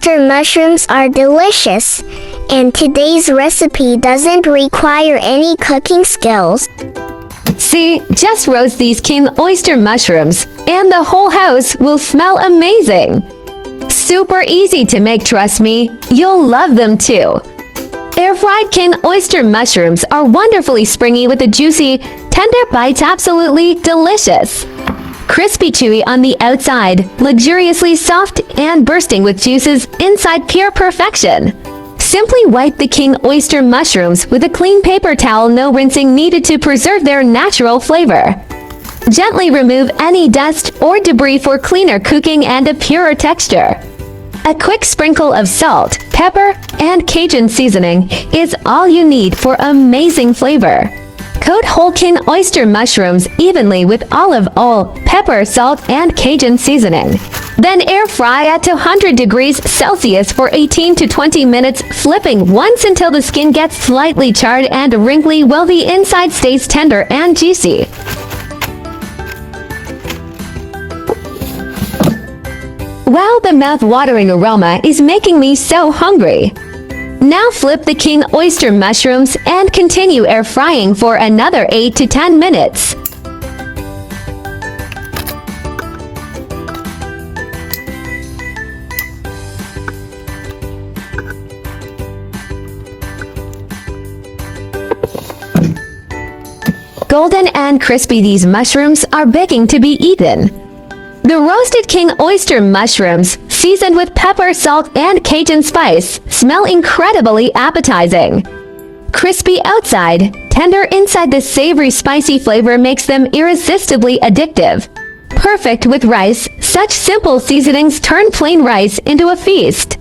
oyster mushrooms are delicious, and today's recipe doesn't require any cooking skills. See, just roast these king oyster mushrooms, and the whole house will smell amazing. Super easy to make, trust me. You'll love them too. Air-fried king oyster mushrooms are wonderfully springy with the juicy, tender bites, absolutely delicious. Crispy chewy on the outside, luxuriously soft and bursting with juices inside, pure perfection. Simply wipe the king oyster mushrooms with a clean paper towel, no rinsing needed to preserve their natural flavor. Gently remove any dust or debris for cleaner cooking and a purer texture. A quick sprinkle of salt, pepper, and Cajun seasoning is all you need for amazing flavor. Coat whole king oyster mushrooms evenly with olive oil, pepper, salt, and Cajun seasoning. Then air fry at 200 degrees Celsius for 18 to 20 minutes, flipping once until the skin gets slightly charred and wrinkly while the inside stays tender and juicy. Wow, the mouth-watering aroma is making me so hungry. Now flip the king oyster mushrooms and continue air frying for another 8 to 10 minutes. Golden and crispy, these mushrooms are begging to be eaten. The roasted king oyster mushrooms, seasoned with pepper, salt, and Cajun spice, smell incredibly appetizing. Crispy outside, tender inside, the savory spicy flavor makes them irresistibly addictive. Perfect with rice, such simple seasonings turn plain rice into a feast.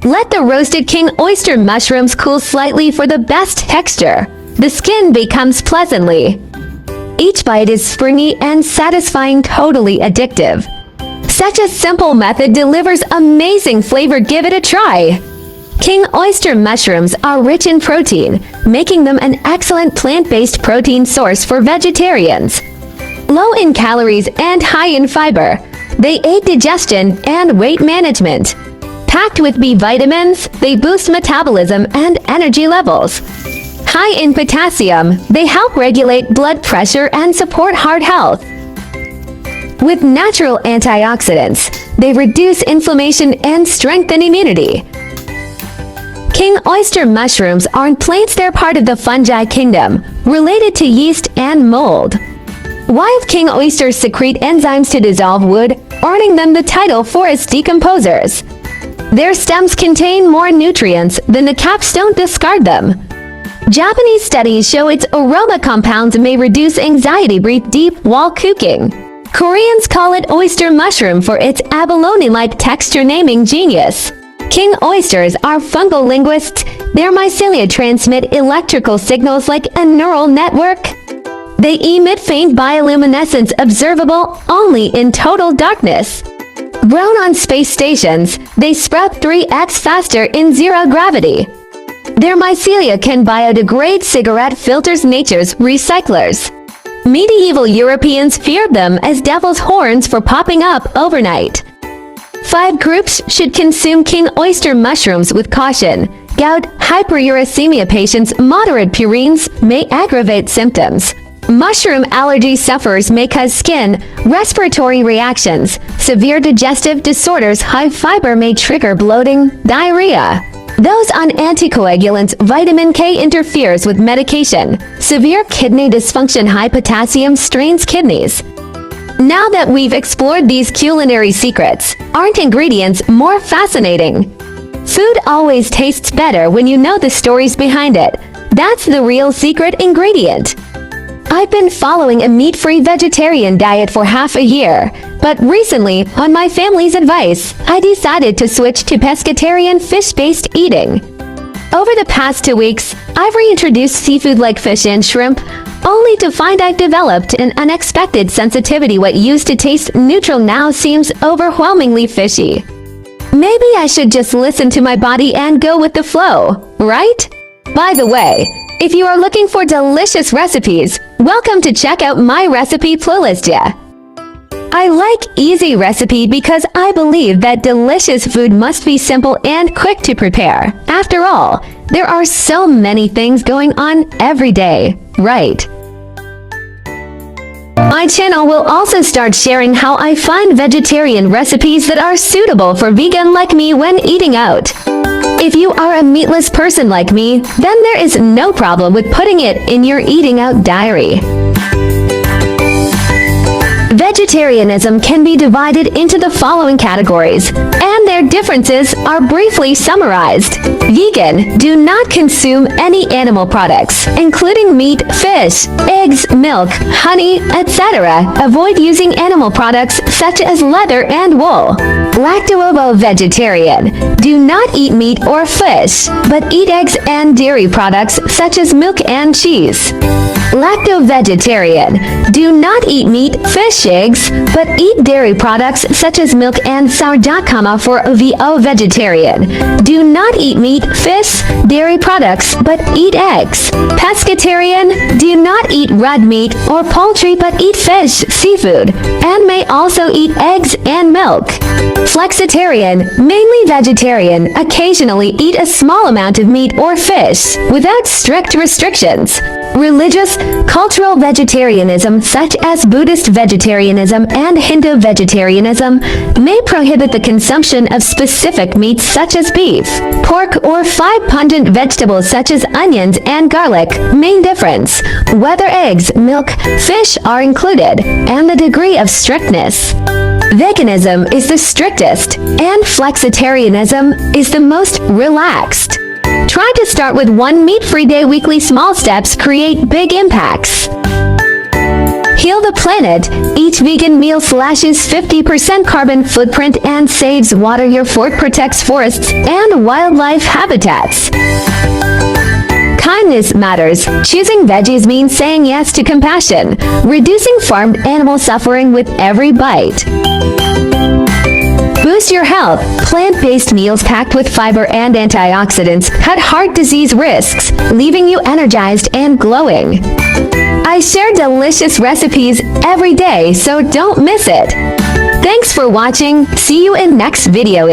Let the roasted king oyster mushrooms cool slightly for the best texture. The skin becomes pleasantly. Each bite is springy and satisfying, totally addictive. Such a simple method delivers amazing flavor. Give it a try. King oyster mushrooms are rich in protein, making them an excellent plant-based protein source for vegetarians. Low in calories and high in fiber, they aid digestion and weight management. Packed with B vitamins, they boost metabolism and energy levels. High in potassium, they help regulate blood pressure and support heart health. With natural antioxidants, they reduce inflammation and strengthen immunity. King oyster mushrooms aren't plants, they're part of the fungi kingdom, related to yeast and mold. Wild king oysters secrete enzymes to dissolve wood, earning them the title forest decomposers. Their stems contain more nutrients than the caps, don't discard them. Japanese studies show its aroma compounds may reduce anxiety. Breathe deep while cooking. Koreans call it oyster mushroom for its abalone-like texture, naming genius. King oysters are fungal linguists. Their mycelia transmit electrical signals like a neural network. They emit faint bioluminescence observable only in total darkness. Grown on space stations, they sprout 3x faster in zero gravity. Their mycelia can biodegrade cigarette filters, nature's recyclers. Medieval Europeans feared them as devil's horns for popping up overnight. 5 groups should consume king oyster mushrooms with caution. Gout, hyperuricemia patients, moderate purines may aggravate symptoms. Mushroom allergy sufferers may cause skin, respiratory reactions. Severe digestive disorders, high fiber may trigger bloating, diarrhea. Those on anticoagulants, vitamin K interferes with medication. Severe kidney dysfunction, high potassium strains kidneys. Now that we've explored these culinary secrets, aren't ingredients more fascinating? Food always tastes better when you know the stories behind it. That's the real secret ingredient. I've been following a meat-free vegetarian diet for half a year, but recently, on my family's advice, I decided to switch to pescatarian fish-based eating. Over the past 2 weeks, I've reintroduced seafood like fish and shrimp, only to find I've developed an unexpected sensitivity. What used to taste neutral now seems overwhelmingly fishy. Maybe I should just listen to my body and go with the flow, right? By the way, if you are looking for delicious recipes, welcome to check out my recipe playlist. I I like easy recipe because I believe that delicious food must be simple and quick to prepare. After all, there are so many things going on every day, right? My channel will also start sharing how I find vegetarian recipes that are suitable for vegan like me when eating out. If you are a meatless person like me, then there is no problem with putting it in your eating out diary. Vegetarianism can be divided into the following categories, and their differences are briefly summarized. Vegan, do not consume any animal products, including meat, fish, eggs, milk, honey, etc. Avoid using animal products such as leather and wool. Lacto-ovo-vegetarian, do not eat meat or fish, but eat eggs and dairy products such as milk and cheese. Lacto-vegetarian, do not eat meat, fish, eggs, but eat dairy products such as milk and sourdough. For VO-vegetarian, do not eat meat, fish, dairy products, but eat eggs. Pescatarian, do not eat red meat or poultry but eat fish, seafood, and may also eat eggs and milk. Flexitarian, mainly vegetarian, occasionally eat a small amount of meat or fish, without strict restrictions. Religious, cultural vegetarianism such as Buddhist vegetarianism and Hindu vegetarianism may prohibit the consumption of specific meats such as beef, pork, or 5 pungent vegetables such as onions and garlic. Main difference: whether eggs, milk, fish are included, and the degree of strictness. Veganism is the strictest, and flexitarianism is the most relaxed. Try to start with 1 meat-free day. Weekly small steps create big impacts. Heal the planet. Each vegan meal slashes 50% carbon footprint and saves water. Your fork protects forests and wildlife habitats. Kindness matters. Choosing veggies means saying yes to compassion, reducing farmed animal suffering with every bite. Boost your health. Plant-based meals packed with fiber and antioxidants cut heart disease risks, leaving you energized and glowing. I share delicious recipes every day, so don't miss it. Thanks for watching. See you in next video.